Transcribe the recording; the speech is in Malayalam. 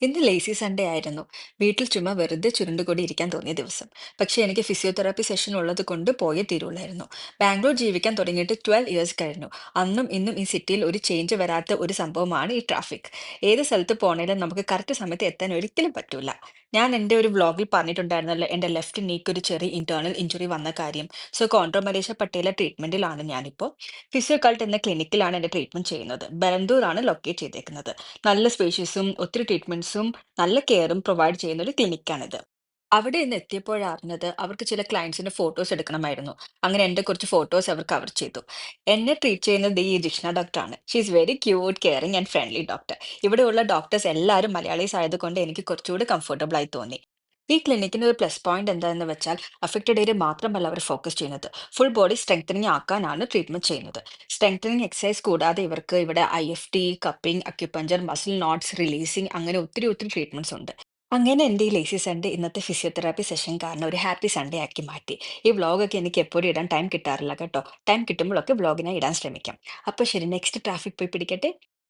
ഇന്ന് ലേസി സൺഡേ ആയിരുന്നു. വീട്ടിൽ ചുമ്മാ വെറുതെ ചുരുണ്ടുകൂടി ഇരിക്കാൻ തോന്നിയ ദിവസം. പക്ഷേ എനിക്ക് ഫിസിയോതെറാപ്പി സെഷൻ ഉള്ളത് കൊണ്ട് പോയേ തീരുള്ളായിരുന്നു. ബാംഗ്ലൂർ ജീവിക്കാൻ തുടങ്ങിയിട്ട് 12 ഇയേഴ്സ് കഴിഞ്ഞു. അന്നും ഇന്നും ഈ സിറ്റിയിൽ ഒരു ചേഞ്ച് വരാത്ത ഒരു സംഭവമാണ് ഈ ട്രാഫിക്. ഏത് സ്ഥലത്ത് പോണേലും നമുക്ക് കറക്റ്റ് സമയത്ത് എത്താൻ ഒരിക്കലും പറ്റൂല. ഞാൻ എൻ്റെ ഒരു വ്ളോഗിൽ പറഞ്ഞിട്ടുണ്ടായിരുന്നല്ലോ എൻ്റെ ലെഫ്റ്റ് നീക്ക് ഒരു ചെറിയ ഇന്റേണൽ ഇഞ്ചുറി വന്ന കാര്യം. സോ കോൺട്രോ മലേഷ്യ പട്ടേല ട്രീറ്റ്മെന്റിലാണ് ഞാനിപ്പോൾ. ഫിസിയോകൾട്ട് എന്ന ക്ലിനിക്കിലാണ് എൻ്റെ ട്രീറ്റ്മെന്റ് ചെയ്യുന്നത്. ബലന്തൂറാണ് ലൊക്കേറ്റ് ചെയ്തേക്കുന്നത്. നല്ല സ്പേഷ്യസും ഒത്തിരി ട്രീറ്റ്മെന്റ്സും നല്ല കെയറും പ്രൊവൈഡ് ചെയ്യുന്ന ഒരു ക്ലിനിക്കാണിത്. അവിടെ ഇന്ന് എത്തിയപ്പോഴാണ് അറിഞ്ഞത് അവർക്ക് ചില ക്ലയൻസിന്റെ ഫോട്ടോസ് എടുക്കണമായിരുന്നു. അങ്ങനെ എൻ്റെ കുറച്ച് ഫോട്ടോസ് അവർ കവർ ചെയ്തു. എന്നെ ട്രീറ്റ് ചെയ്യുന്നത് ഈ ജിഷ്ണ ഡോക്ടറാണ്. She is very cute, caring and friendly doctor. ഇവിടെയുള്ള ഡോക്ടേഴ്സ് എല്ലാവരും മലയാളീസ് ആയതുകൊണ്ട് എനിക്ക് കുറച്ചുകൂടി കംഫർട്ടബിൾ ആയി തോന്നി. ഈ ക്ലിനിക്കിന് ഒരു പ്ലസ് പോയിന്റ് എന്താണെന്ന് വെച്ചാൽ അഫക്റ്റഡ് ഏരിയ മാത്രമല്ല അവർ ഫോക്കസ് ചെയ്യുന്നത്. ഫുൾ ബോഡി സ്ട്രെങ്തനിങ് ആക്കാനാണ് ട്രീറ്റ്മെന്റ് ചെയ്യുന്നത്. സ്ട്രെങ്തനിങ് എക്സസൈസ് കൂടാതെ ഇവർക്ക് ഇവിടെ IFT, cupping, acupuncture, muscle notes releasing അങ്ങനെ ഒത്തിരി ഒത്തിരി ട്രീറ്റ്മെന്റ്സ് ഉണ്ട്. അങ്ങനെ എൻ്റെ ഈ ലേസി സൺഡേ ഇന്നത്തെ ഫിസിയോതെറാപ്പി സെഷൻ കാരണം ഒരു ഹാപ്പി സൺഡേ ആക്കി മാറ്റി. ഈ വ്ളോഗൊക്കെ എനിക്ക് എപ്പോഴും ഇടാൻ ടൈം കിട്ടാറില്ല കേട്ടോ. ടൈം കിട്ടുമ്പോഴൊക്കെ വ്ളോഗിനായി ഇടാൻ ശ്രമിക്കാം. അപ്പോൾ ശരി, നെക്സ്റ്റ് ട്രാഫിക് പോയി പിടിക്കട്ടെ.